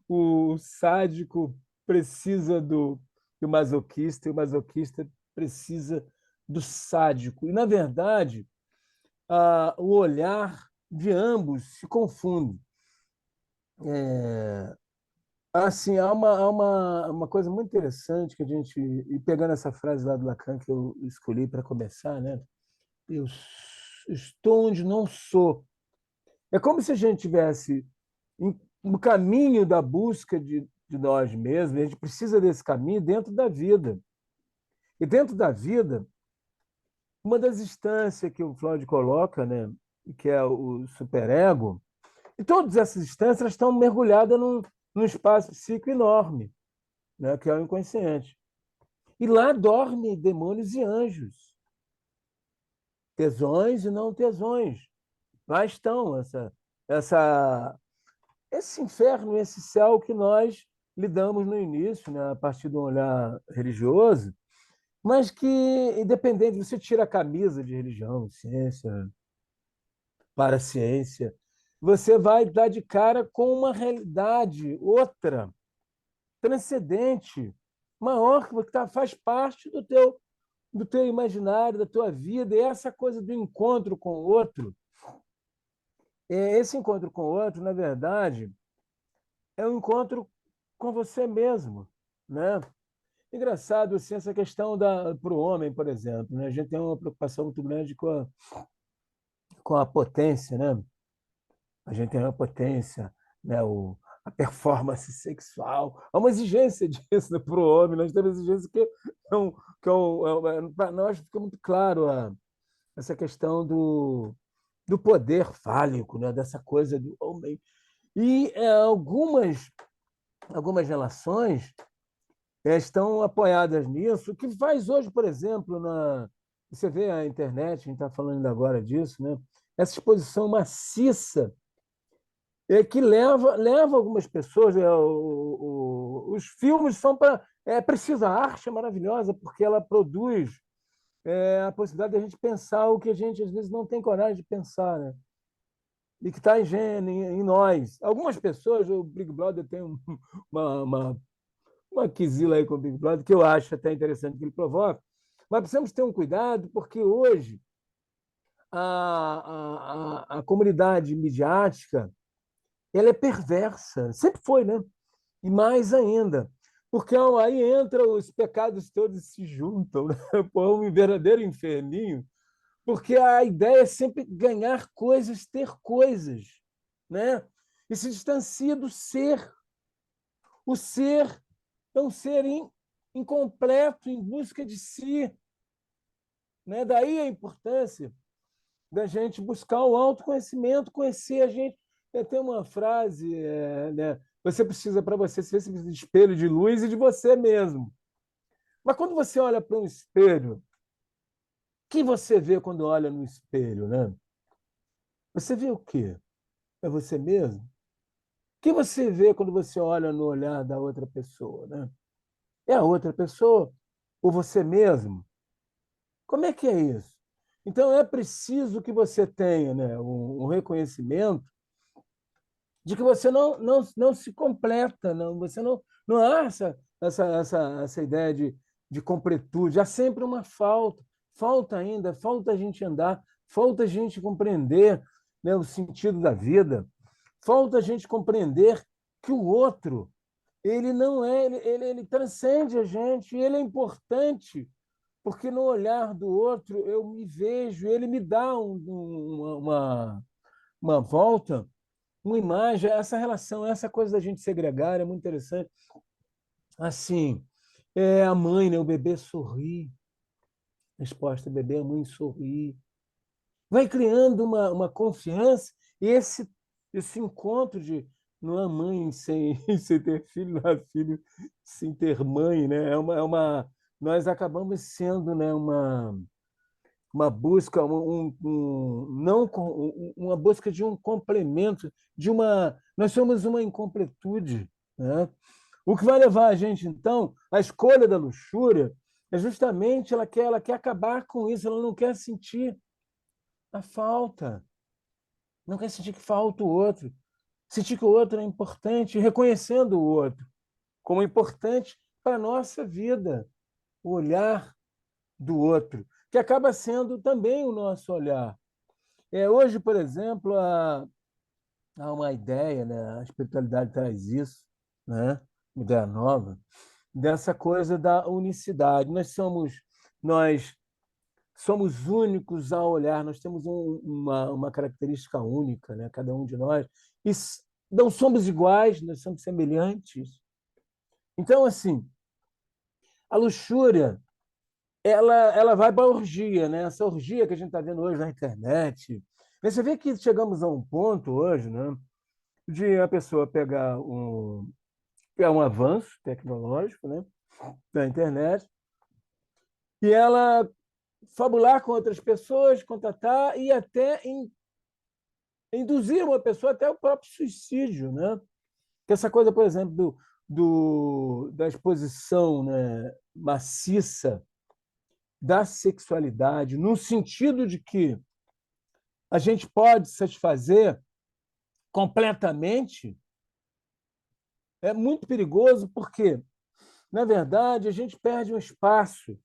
O sádico precisa do masoquista e o masoquista precisa do sádico. E, na verdade, o olhar de ambos se confunde. Assim, há uma coisa muito interessante que a gente, e pegando essa frase lá do Lacan que eu escolhi para começar, né? Eu estou onde não sou. É como se a gente tivesse no caminho da busca de nós mesmos, a gente precisa desse caminho dentro da vida. E dentro da vida, uma das instâncias que o Freud coloca, né, que é o superego, e todas essas instâncias estão mergulhadas num espaço psíquico enorme, né, que é o inconsciente. E lá dormem demônios e anjos, tesões e não tesões. Lá estão essa esse inferno, esse céu que nós lidamos no início, né, a partir do olhar religioso, mas que, independente, você tira a camisa de religião, ciência, para a ciência, você vai dar de cara com uma realidade outra, transcendente, maior, que faz parte do teu imaginário, da tua vida, e essa coisa do encontro com o outro, esse encontro com o outro, na verdade, é um encontro com você mesmo, né? Engraçado assim, essa questão para o homem, por exemplo, né? A gente tem uma preocupação muito grande com a potência, né? A gente tem uma potência, né? A performance sexual, há uma exigência disso, né, para o homem. Nós temos exigência para nós fica muito claro essa questão do poder fálico, né? Dessa coisa do homem. E algumas relações estão apoiadas nisso. O que faz hoje, por exemplo, você vê a internet, a gente está falando agora disso, né? Essa exposição maciça que leva algumas pessoas. Os filmes são para. Precisa, a arte é maravilhosa porque ela produz a possibilidade de a gente pensar o que a gente às vezes não tem coragem de pensar, né? E que está em nós. Algumas pessoas, o Big Brother tem uma quizila aí com o Big Brother, que eu acho até interessante que ele provoca, mas precisamos ter um cuidado, porque hoje a comunidade midiática ela é perversa, sempre foi, né? E mais ainda, porque aí entra os pecados todos se juntam, né? Pô, é um verdadeiro inferninho, porque a ideia é sempre ganhar coisas, ter coisas, né? E se distancia do ser. O ser é um ser incompleto, em busca de si, né? Daí a importância da gente buscar o autoconhecimento, conhecer a gente. Tem uma frase, né? Você precisa, para você precisa de espelho de luz e de você mesmo. Mas quando você olha para um espelho, o que você vê quando olha no espelho, né? Você vê o quê? É você mesmo? O que você vê quando você olha no olhar da outra pessoa, né? É a outra pessoa ou você mesmo? Como é que é isso? Então é preciso que você tenha, né, um reconhecimento de que você não se completa, não, você não há essa ideia de completude, há sempre uma falta, falta ainda, falta a gente andar, falta a gente compreender, né, o sentido da vida, falta a gente compreender que o outro, ele não é, ele transcende a gente, ele é importante, porque no olhar do outro eu me vejo, ele me dá uma volta, uma imagem, essa relação, essa coisa da gente segregar é muito interessante. Assim, a mãe, né, o bebê sorri, resposta, bebê, a mãe sorri. Vai criando uma confiança e esse encontro de não há mãe sem ter filho, não há filho sem ter mãe, né? Nós acabamos sendo, né, uma busca, não uma busca de um complemento, nós somos uma incompletude, né? O que vai levar a gente, então, à escolha da luxúria é justamente ela quer acabar com isso, ela não quer sentir a falta, não quer sentir que falta o outro, sentir que o outro é importante, reconhecendo o outro como importante para a nossa vida, o olhar do outro, que acaba sendo também o nosso olhar. Hoje, por exemplo, há uma ideia, né? A espiritualidade traz isso, né? Uma ideia nova, dessa coisa da unicidade. Nós somos únicos ao olhar, nós temos uma característica única, né? Cada um de nós. E não somos iguais, nós somos semelhantes. Então, assim, a luxúria ela vai para a orgia, né? Essa orgia que a gente está vendo hoje na internet. Você vê que chegamos a um ponto hoje, né, de a pessoa pegar um avanço tecnológico, né, da internet, e ela fabular com outras pessoas, contatar e até induzir uma pessoa até o próprio suicídio, né? Que essa coisa, por exemplo, da exposição, né, maciça da sexualidade, no sentido de que a gente pode satisfazer completamente, é muito perigoso, porque, na verdade, a gente perde um espaço.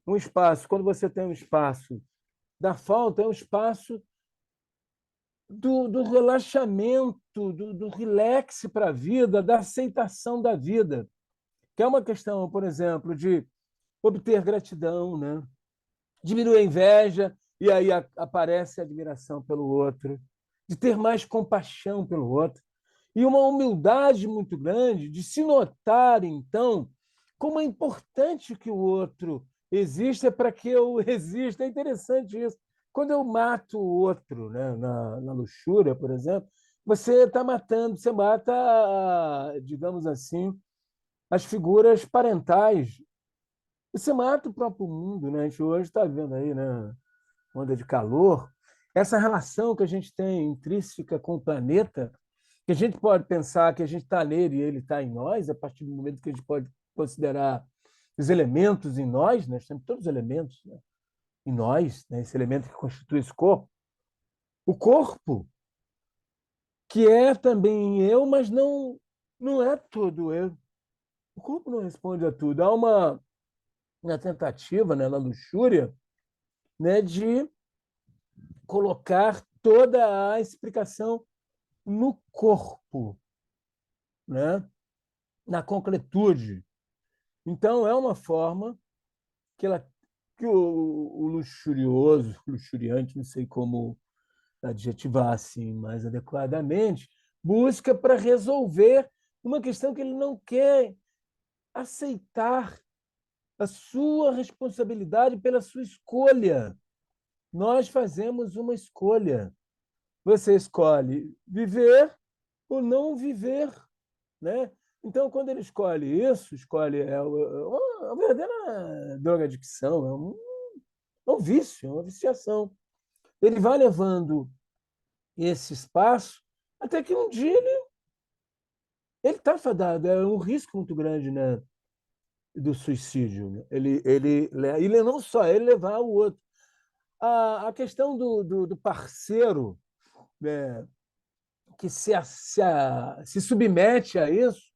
Um espaço, quando você tem um espaço da falta, é um espaço do relaxamento, do relax para a vida, da aceitação da vida, que é uma questão, por exemplo, de obter gratidão, né? Diminui a inveja e aí aparece a admiração pelo outro, de ter mais compaixão pelo outro e uma humildade muito grande de se notar, então, como é importante que o outro exista para que eu exista. É interessante isso. Quando eu mato o outro, né, na luxúria, por exemplo, você está matando, você mata, digamos assim, as figuras parentais. Você mata o próprio mundo, né? A gente hoje está vendo aí, né, onda de calor. Essa relação que a gente tem intrínseca com o planeta, que a gente pode pensar que a gente está nele e ele está em nós, a partir do momento que a gente pode considerar os elementos em nós, nós temos todos os elementos, né, em nós, né, esse elemento que constitui esse corpo. O corpo, que é também eu, mas não é todo eu. O corpo não responde a tudo. Há uma tentativa, né, na luxúria, né, de colocar toda a explicação no corpo, né, na concretude. Então, é uma forma que o luxurioso, luxuriante, não sei como adjetivar assim mais adequadamente, busca para resolver uma questão que ele não quer aceitar a sua responsabilidade pela sua escolha. Nós fazemos uma escolha. Você escolhe viver ou não viver, né? Então, quando ele escolhe isso, escolhe uma verdadeira drogadicção, é um vício, é uma viciação. Ele vai levando esse espaço até que um dia ele está fadado, é um risco muito grande, né, do suicídio. Né? Ele não só ele levar o outro. A questão do parceiro, né, que se submete a isso,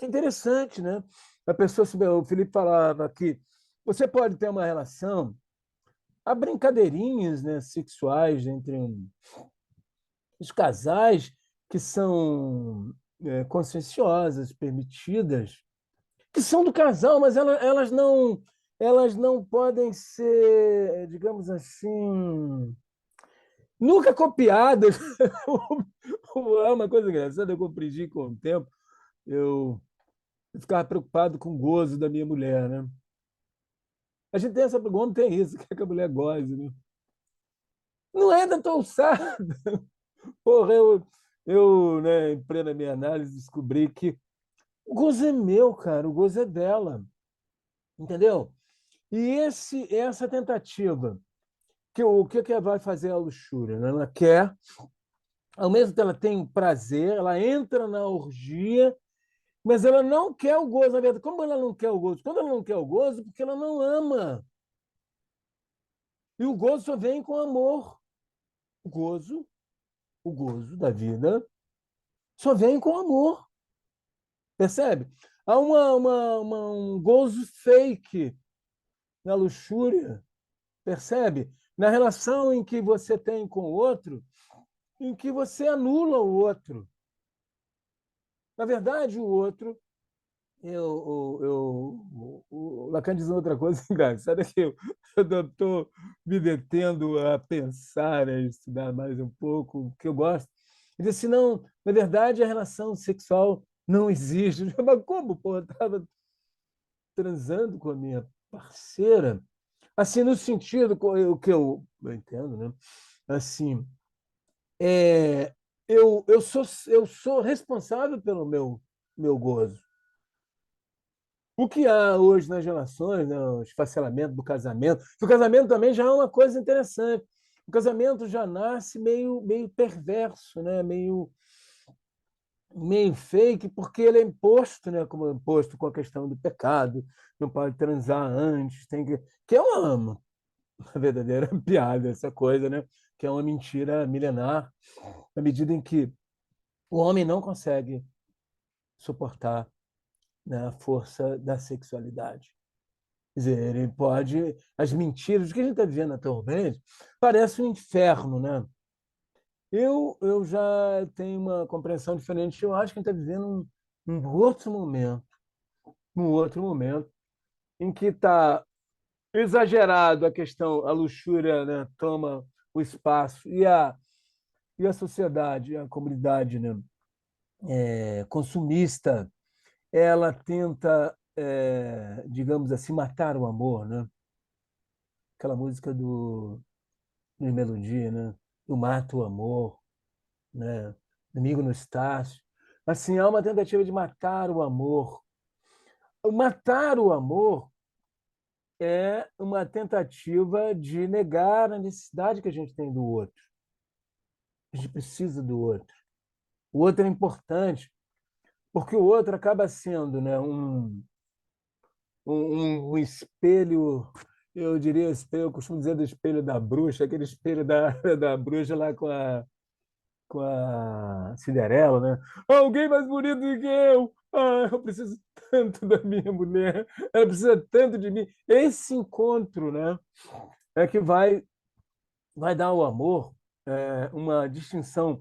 é interessante, né? A pessoa, o Felipe falava que você pode ter uma relação, há brincadeirinhas, né, sexuais entre os casais que são conscienciosas, permitidas, que são do casal, mas elas não podem ser, digamos assim, nunca copiadas. É uma coisa engraçada, eu compreendi com o tempo. Eu ficava preocupado com o gozo da minha mulher, né? A gente tem essa, o homem tem isso, quer que a mulher goze, né? Não é da tua alçada. Porra, né, em plena minha análise, descobri que o gozo é meu, cara, o gozo é dela, entendeu? E essa tentativa, o que ela vai fazer a luxúria? Né? Ela quer, ao mesmo tempo que ela tem prazer, ela entra na orgia, mas ela não quer o gozo. Na verdade, como ela não quer o gozo? Quando ela não quer o gozo, porque ela não ama. E o gozo só vem com amor. O gozo, o gozo da vida, só vem com amor. Percebe? Há um gozo fake na luxúria, percebe? Na relação em que você tem com o outro, em que você anula o outro. Na verdade, o outro, o Lacan diz outra coisa engraçada, que eu estou me detendo a pensar, a estudar mais um pouco, o que eu gosto. Ele diz assim, não, na verdade, a relação sexual não existe. Mas como, pô? Eu estava transando com a minha parceira, assim, no sentido, o que eu entendo, né? Assim, é, eu sou responsável pelo meu gozo. O que há hoje nas relações, né, o esfacelamento do casamento, o casamento também já é uma coisa interessante. O casamento já nasce meio perverso, né? Meio fake, porque ele é imposto, né? Como é imposto com a questão do pecado, não pode transar antes, que é uma verdadeira piada, essa coisa, né? Que é uma mentira milenar, na medida em que o homem não consegue suportar, né, a força da sexualidade. Quer dizer, ele pode. As mentiras, o que a gente está vivendo atualmente, parece um inferno, né? Eu já tenho uma compreensão diferente. Eu acho que a gente está vivendo um outro momento, em que está exagerado a questão, a luxúria, né, toma o espaço e a sociedade, a comunidade, né, consumista, ela tenta, digamos assim, matar o amor, né? Aquela música do Melodia, né? Eu mato o amor, né? Domingo no Estácio. Assim, há uma tentativa de matar o amor. O matar o amor é uma tentativa de negar a necessidade que a gente tem do outro. A gente precisa do outro. O outro é importante, porque o outro acaba sendo, né, um espelho, eu diria espelho, eu costumo dizer do espelho da bruxa, aquele espelho da bruxa lá com a Cinderela, né? Alguém mais bonito do que eu! Ah, eu preciso tanto da minha mulher, ela precisa tanto de mim. Esse encontro, né, é que vai dar ao amor uma distinção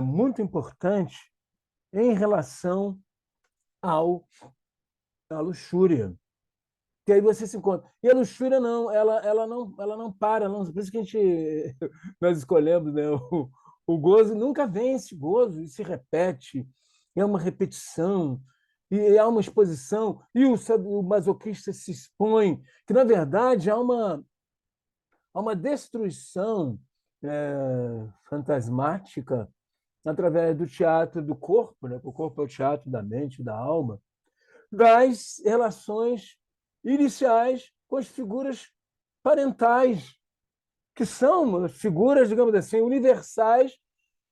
muito importante em relação ao, à luxúria. que aí você se encontra. E a luxúria não, ela não para, não. Por isso que nós escolhemos, né? O gozo nunca vem esse gozo, e se repete, é uma repetição, e há uma exposição, e o masoquista se expõe, que na verdade há uma destruição fantasmática através do teatro do corpo, né? O corpo é o teatro da mente, da alma, das relações iniciais com as figuras parentais, que são figuras, digamos assim, universais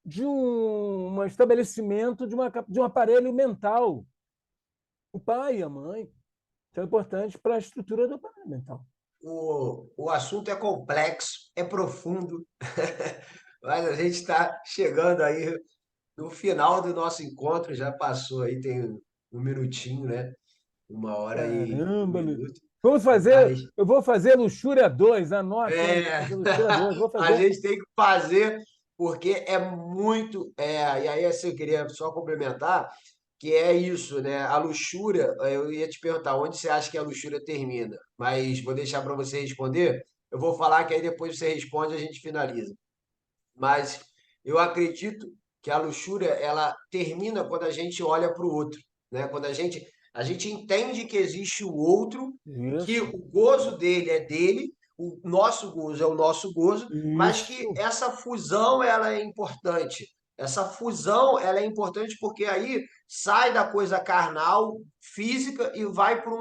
de um estabelecimento de um aparelho mental. O pai e a mãe são importantes para a estrutura do aparelho mental. O assunto é complexo, é profundo, mas a gente está chegando aí no final do nosso encontro, já passou aí, tem um minutinho, né? 1 hora e um Caramba, minuto. vamos fazer, Mas eu vou fazer Luxúria 2, anote aí, vou é, fazer Luxúria 2, vou a fazer. gente tem que fazer, porque é muito. E aí, assim, eu queria só complementar, que é isso, né? A luxúria, eu ia te perguntar onde você acha que a luxúria termina, mas vou deixar para você responder. Eu vou falar que aí depois você responde e a gente finaliza. Mas eu acredito que a luxúria ela termina quando a gente olha para o outro, né? Quando a gente entende que existe o outro, que Isso, o gozo dele é dele, o nosso gozo é o nosso gozo, mas que isso, essa fusão ela é importante. Essa fusão ela é importante porque aí sai da coisa carnal, física e vai para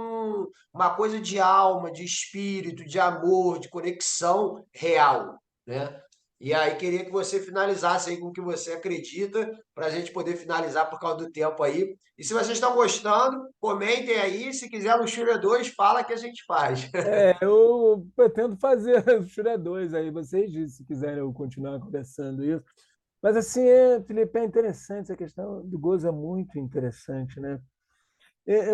uma coisa de alma, de espírito, de amor, de conexão real, né? E aí queria que você finalizasse aí com o que você acredita, para a gente poder finalizar por causa do tempo aí. E se vocês estão gostando, comentem aí. Se quiser Luxúria 2, fala que a gente faz. eu pretendo fazer Luxúria 2 aí, vocês dizem, se quiserem eu continuar conversando isso. Mas assim, Felipe, é interessante essa questão do gozo, é muito interessante, né?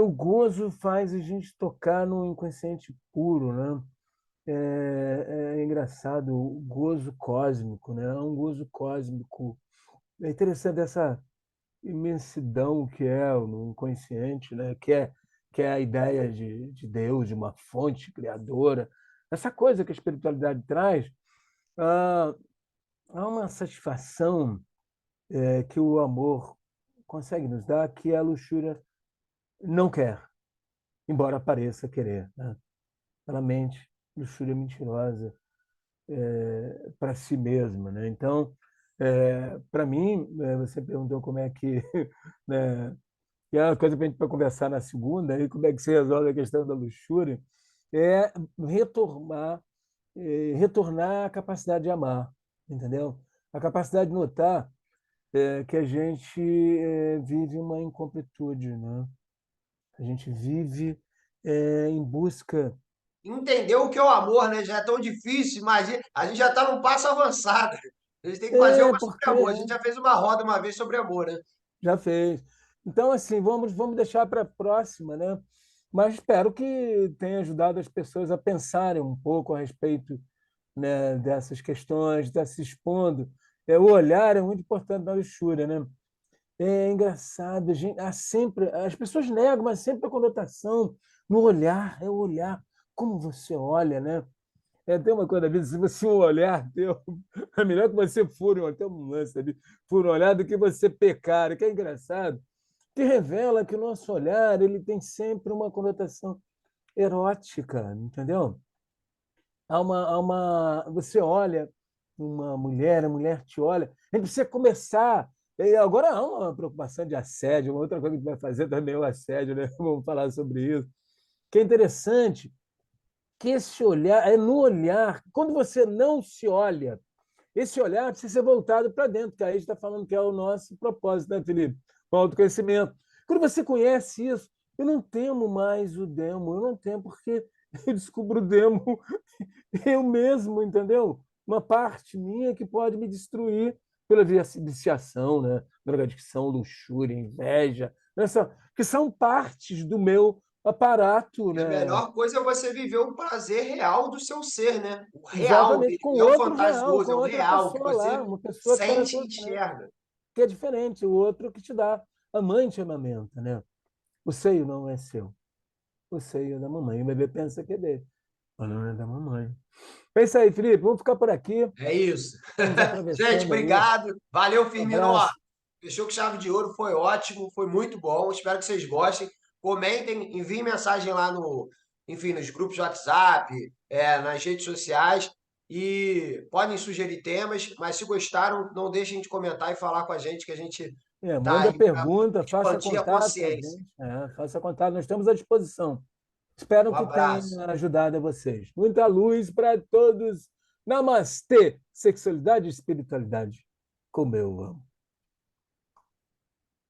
O gozo faz a gente tocar no inconsciente puro, né? É engraçado, o gozo cósmico, né? É um gozo cósmico. É interessante essa imensidão que é no inconsciente, né? Que é a ideia de Deus, de uma fonte criadora. Essa coisa que a espiritualidade traz, ah, há uma satisfação que o amor consegue nos dar que a luxúria não quer, embora pareça querer, né? Ela mente, luxúria mentirosa para si mesma, né? Então, para mim, você perguntou como é que, né, que é uma coisa para a gente vai conversar na segunda, e como é que se resolve a questão da luxúria, é retornar, retornar à capacidade de amar, entendeu? A capacidade de notar que a gente vive uma incompletude, né? A gente vive em busca. Entender o que é o amor, né? Já é tão difícil, imagina. A gente já está num passo avançado. A gente tem que fazer uma sobre Porque amor. A gente já fez uma roda uma vez sobre amor, né? já fez. Então, assim, vamos deixar para a próxima, né? Mas espero que tenha ajudado as pessoas a pensarem um pouco a respeito, né, dessas questões, de estar se expondo. O olhar é muito importante na luxúria, né? É engraçado, há sempre, as pessoas negam, mas sempre a conotação no olhar, é o olhar, como você olha, né? Tem uma coisa da vida, se você olhar teu, é melhor que você fure, até um lance ali, fure um olhar do que você pecar, o que é engraçado, que revela que o nosso olhar ele tem sempre uma conotação erótica, entendeu? Você olha uma mulher, a mulher te olha, a gente precisa começar. E agora há uma preocupação de assédio, uma outra coisa que a gente vai fazer também é o assédio, né? Vamos falar sobre isso. Que é interessante que esse olhar, é no olhar, quando você não se olha, esse olhar precisa ser voltado para dentro, que aí a gente está falando que é o nosso propósito, né, Felipe? O autoconhecimento. Quando você conhece isso, eu não temo mais o demo, eu não temo porque eu descubro o demo eu mesmo, entendeu? Uma parte minha que pode me destruir pela viciação, né? Drogadicção, luxúria, inveja, que são partes do meu aparato, E a né? melhor coisa é você viver o prazer real do seu ser, né? O real Exatamente, dele, com não é o outro real, fantasioso, com é o outra real, que pessoa lá, você uma pessoa que está na sente e tua frente, enxerga. que é diferente, o outro que te dá. A mãe te amamenta, né? O seio não é seu. o seio da mamãe. O bebê pensa que é dele, mas não é da mamãe. É isso aí, Felipe. Vamos ficar por aqui. É isso. Estamos Gente, atravessando aí. obrigado. Valeu, Um Firmino. Ó, abraço. fechou com chave de ouro, foi ótimo, foi muito bom. Espero que vocês gostem. Comentem, enviem mensagem lá no, enfim, nos grupos de WhatsApp, nas redes sociais e podem sugerir temas, mas se gostaram, não deixem de comentar e falar com a gente que a gente está Manda aí para pergunta, faça expandir a contato com a consciência. gente. Faça contato, nós estamos à disposição. Espero Um que tenha abraço. ajudado a vocês. Muita luz para todos. Namastê! Sexualidade e espiritualidade, como eu amo.